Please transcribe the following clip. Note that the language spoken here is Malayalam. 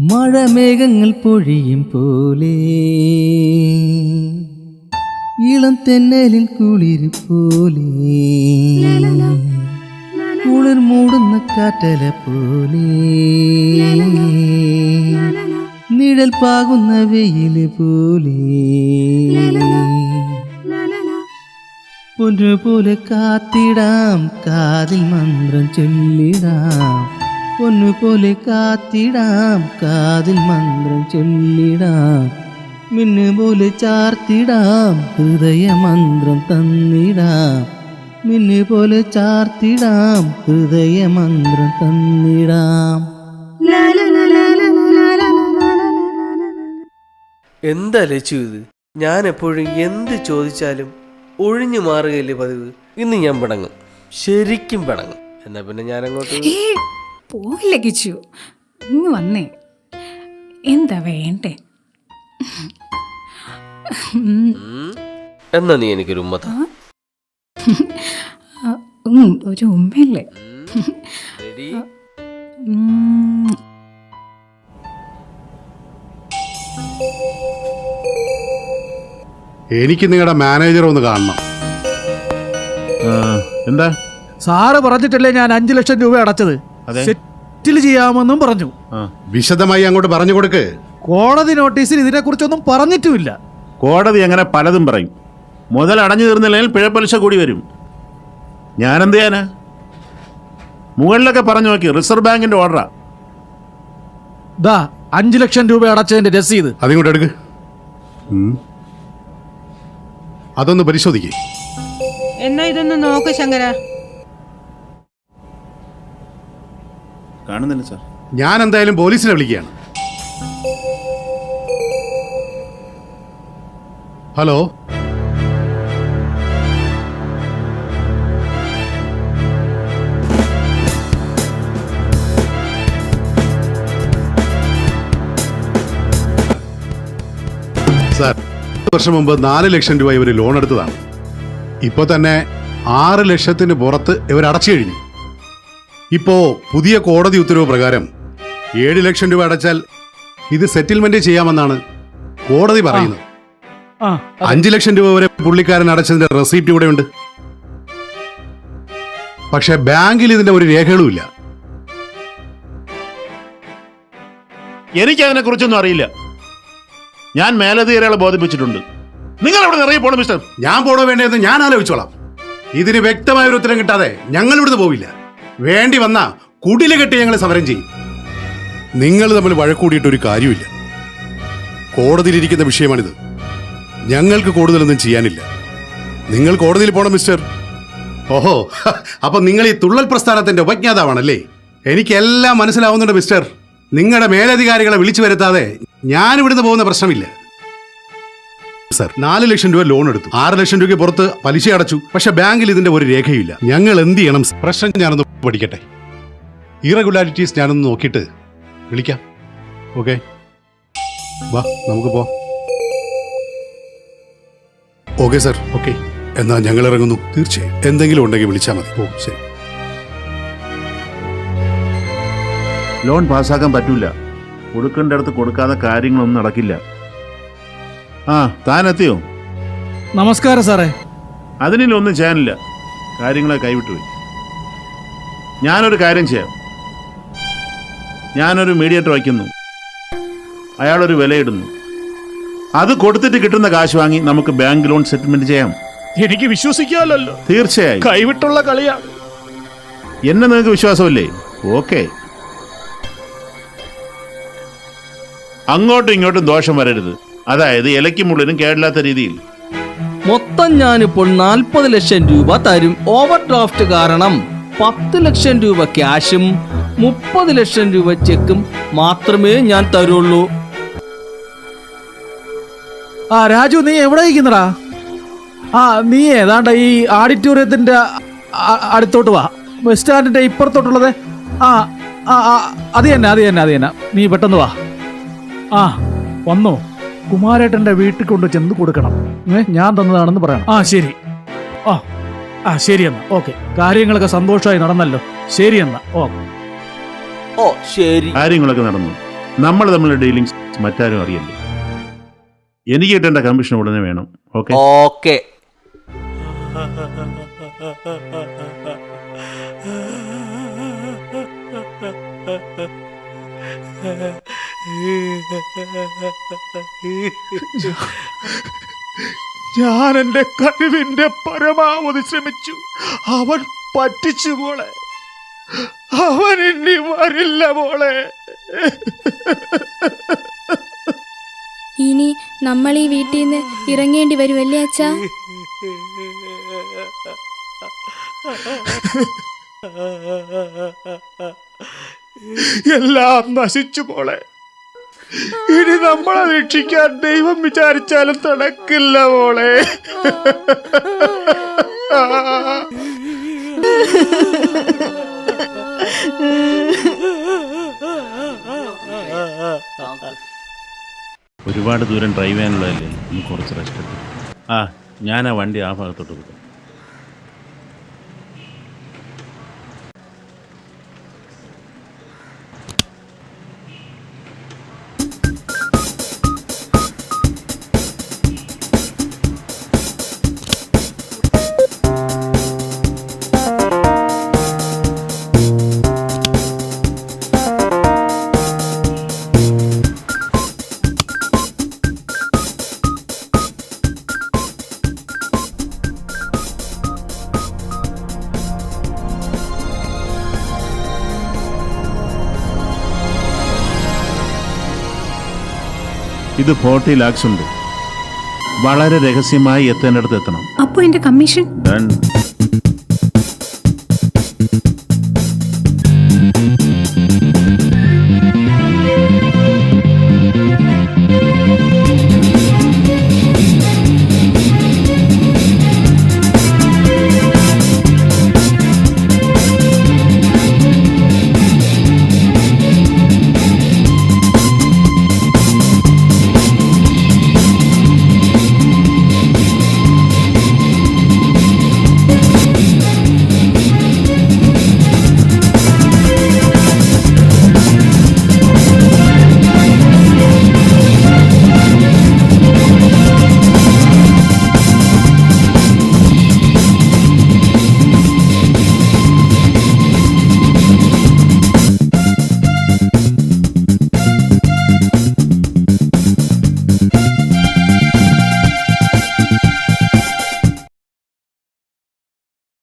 മഴമേഘങ്ങൾ പൊഴിയും പോലെ ഇളം തെന്നലിൽ കുളിര് പോലെ കുളിർ മൂടുന്ന കാറ്റല പോലെ നിഴൽ പാകുന്ന വെയില് പോലെ പൊന്നുപോലെ കാത്തിടാം കാതിൽ മന്ത്രം ചൊല്ലിടാം പൊന്നുപോലെ കാത്തിടാം കാതിൽ മന്ത്രം ചൊല്ലിടാം മിന്നുപോലെ ചാർത്തിടാം ഹൃദയമന്ത്രം തന്നിടാം മിന്നുപോലെ ചാർത്തിടാം ഹൃദയമന്ത്രം തന്നിടാം. എന്താ ലച്ചു ഇത്? ഞാൻ എപ്പോഴും എന്ത് ചോദിച്ചാലും ഒഴിഞ്ഞു മാറുകയല്ലേ പതിവ്. ഇന്ന് ഞാൻ പിണങ്ങും, ശരിക്കും പിണങ്ങും. എന്നാ പിന്നെ ഞാൻ അങ്ങോട്ട് പോവില്ല കിച്ചു, ഇങ്ങ് വന്നേ. എന്താ വേണ്ടേ? എന്നാ നീ എനിക്കൊരു ഉമ്മ താ. ഒരു ഉമ്മയല്ലേ? എനിക്ക് നിങ്ങളുടെ മാനേജർ ഒന്ന് കാണണം. എന്താ? സാറ് പറഞ്ഞിട്ടല്ലേ ഞാൻ 5 ലക്ഷം രൂപ അടച്ചത്. സെറ്റിൽ ചെയ്യാമെന്നും പറഞ്ഞു. വിശദമായി അങ്ങോട്ട് പറഞ്ഞു കൊടുക്ക്. കോടതി നോട്ടീസിൽ ഇതിനെക്കുറിച്ചൊന്നും പറഞ്ഞിട്ടുമില്ല. കോടതി അങ്ങനെ പലതും പറയും. മുതൽ അടഞ്ഞു തീർന്നില്ലെങ്കിൽ പിഴപ്പലിശ കൂടി വരും. ഞാനെന്ത് ചെയ്യാനാ? മുകളിലൊക്കെ പറഞ്ഞു നോക്കി, റിസർവ് ബാങ്കിന്റെ ഓർഡറാ. ദാ 5 ലക്ഷം രൂപ അടച്ചതിന്റെ രസീത്. അതിങ്ങോട്ട് എടുക്ക്. അതൊന്ന് പരിശോധിക്കേ. എന്നാ ഇതൊന്ന് നോക്ക് ശങ്കര. കാണുന്നില്ല സാർ. ഞാൻ എന്തായാലും പോലീസിനെ വിളിക്കുകയാണ്. ഹലോ, സാർ, 10 വർഷം മുമ്പ് 4 ലക്ഷം രൂപ ഇവർ ലോൺ എടുത്തതാണ്. ഇപ്പോൾ തന്നെ 6 ലക്ഷത്തിന് പുറത്ത് ഇവർ അടച്ചു കഴിഞ്ഞു. ഇപ്പോ പുതിയ കോടതി ഉത്തരവ് പ്രകാരം 7 ലക്ഷം രൂപ അടച്ചാൽ ഇത് സെറ്റിൽമെന്റ് ചെയ്യാമെന്നാണ് കോടതി പറയുന്നത്. 5 ലക്ഷം രൂപ വരെ പുള്ളിക്കാരൻ അടച്ചതിന്റെ റെസീപ്റ്റ് ഇവിടെ ഉണ്ട്. പക്ഷെ ബാങ്കിൽ ഇതിന്റെ ഒരു രേഖകളുമില്ല. എനിക്കതിനെ കുറിച്ചൊന്നും അറിയില്ല. ഞാൻ മേലധികാരികളെ ബോധിപ്പിച്ചിട്ടുണ്ട്. നിങ്ങൾ അവിടെ നിറയെ പോണം മിസ്റ്റർ. ഞാൻ പോണോ വേണ്ടതെന്ന് ഞാൻ ആലോചിച്ചോളാം. ഇതിന് വ്യക്തമായ ഒരു ഉത്തരം കിട്ടാതെ ഞങ്ങൾ ഇവിടുന്ന് പോവില്ല. വേണ്ടി വന്ന കുടില് കെട്ടി ഞങ്ങൾ സമരം ചെയ്യും. നിങ്ങൾ തമ്മിൽ വഴക്കൂടിയിട്ട് ഒരു കാര്യമില്ല. കോടതിയിലിരിക്കുന്ന വിഷയമാണിത്. ഞങ്ങൾക്ക് കൂടുതലൊന്നും ചെയ്യാനില്ല. നിങ്ങൾ കോടതിയിൽ പോണം മിസ്റ്റർ. ഓഹോ, അപ്പൊ നിങ്ങൾ ഈ തുള്ളൽ പ്രസ്ഥാനത്തിന്റെ ഉപജ്ഞാതാവാണല്ലേ? എനിക്കെല്ലാം മനസ്സിലാവുന്നുണ്ട് മിസ്റ്റർ. നിങ്ങളുടെ മേലധികാരികളെ വിളിച്ചു വരുത്താതെ ഞാൻ ഇവിടുന്ന് പോകുന്ന പ്രശ്നമില്ല. സർ, 4 ലക്ഷം രൂപ ലോൺ എടുത്തു. 6 ലക്ഷം രൂപയ്ക്ക് പുറത്ത് പലിശ അടച്ചു. പക്ഷെ ബാങ്കിൽ ഇതിന്റെ ഒരു രേഖയില്ല. ഞങ്ങൾ എന്ത് ചെയ്യണം? പ്രശ്നം ഞാനൊന്ന് പഠിക്കട്ടെ. ഇറഗുലാരിറ്റീസ് ഞാനൊന്ന് നോക്കിയിട്ട് വിളിക്കാം. ഓക്കെ, വാ നമുക്ക് പോവാം. Okay sir, okay. എന്നാ ഞങ്ങൾ ഇറങ്ങുന്നു. തീർച്ചയായും എന്തെങ്കിലും ഉണ്ടെങ്കിൽ വിളിച്ചാൽ മതി. ഓ ശരി. ലോൺ പാസ്സാക്കാൻ പറ്റൂല. കൊടുക്കേണ്ട അടുത്ത് കൊടുക്കാതെ കാര്യങ്ങളൊന്നും നടക്കില്ല. താൻ എത്തിയോ? നമസ്കാരം സാറേ. അതിനൊന്നും ചെയ്യാനില്ല. കാര്യങ്ങളെ കൈവിട്ടുപോയി. ഞാനൊരു കാര്യം ചെയ്യാം. ഞാനൊരു മീഡിയേറ്റർ വയ്ക്കുന്നു. അയാളൊരു വിലയിടുന്നു. അത് കൊടുത്തിട്ട് കിട്ടുന്ന കാശ് വാങ്ങി നമുക്ക് ബാങ്ക് ലോൺ സെറ്റിൽമെന്റ് ചെയ്യാം. എനിക്ക് വിശ്വസിക്കാമല്ലോ. തീർച്ചയായും. കൈവിട്ടുള്ള കളിയാണ്. എന്നെ നിങ്ങൾക്ക് വിശ്വാസമല്ലേ? ഓക്കെ. അങ്ങോട്ടും ഇങ്ങോട്ടും ദോഷം വരരുത്. അതായത് ഇലയ്ക്കും മുള്ളിനും കേടില്ലാത്ത രീതിയിൽ. മൊത്തം ഞാനിപ്പോൾ 40 ലക്ഷം രൂപ തരും. ഓവർ ഡ്രാഫ്റ്റ് കാരണം 10 ലക്ഷം രൂപ ക്യാഷും 30 ലക്ഷം രൂപ ചെക്കും മാത്രമേ ഞാൻ തരുള്ളൂ. രാജു, നീ എവിടെ ഇരിക്കുന്നടാ? നീ ഏതാണ്ട ഈ ഓഡിറ്റോറിയത്തിന്റെ അടുത്തോട്ട് വാ. ബസ് സ്റ്റാൻഡിന്റെ ഇപ്പുറത്തോട്ടുള്ളത്. അത് തന്നെ. നീ പെട്ടെന്ന് വാ. വന്നോ? കുമാരേട്ടന്റെ വീട്ടിൽ കൊണ്ട് ചെന്ന് കൊടുക്കണം. ഞാൻ തന്നതാണെന്ന് പറയണം. ശരി. ശരി എന്നാ. ഓക്കെ, കാര്യങ്ങളൊക്കെ സന്തോഷമായി നടന്നല്ലോ. ശരി എന്നാ. ഓ ശരി. കാര്യങ്ങളൊക്കെ നടന്നു. നമ്മൾ തമ്മിലുള്ള ഡീലിങ്സ് മറ്റാരും അറിയല്ലേ. എനിക്ക് കിട്ടേണ്ട കമ്മീഷൻ ഉടനെ വേണം. ഓക്കെ? ഓക്കെ. ഞാൻ എൻ്റെ കഴിവിൻ്റെ പരമാവധി ശ്രമിച്ചു. അവൻ പറ്റിച്ചു മോളെ. അവൻ ഇനി വരില്ല മോളെ. ഇനി നമ്മൾ ഈ വീട്ടിൽ നിന്ന് ഇറങ്ങേണ്ടി വരുമല്ലേ അച്ഛാ? എല്ലാം നശിച്ചു മോളെ. ഇനി നമ്മളെ രക്ഷിക്കാൻ ദൈവം വിചാരിച്ചാലും നടക്കില്ല മോളെ. ഒരുപാട് ദൂരം ഡ്രൈവ് ചെയ്യാനുള്ളതല്ലേ, ഒന്ന് കുറച്ച് റെസ്റ്റ് എടുക്കും. ഞാൻ ആ വണ്ടി ആ ഭാഗത്തോട്ട് കൊടുക്കാം. ഇത് 40 lakhs ഉണ്ട്. വളരെ രഹസ്യമായി എത്തേണ്ടടുത്ത് എത്തണം. അപ്പോൾ എൻ്റെ കമ്മീഷൻ? Done.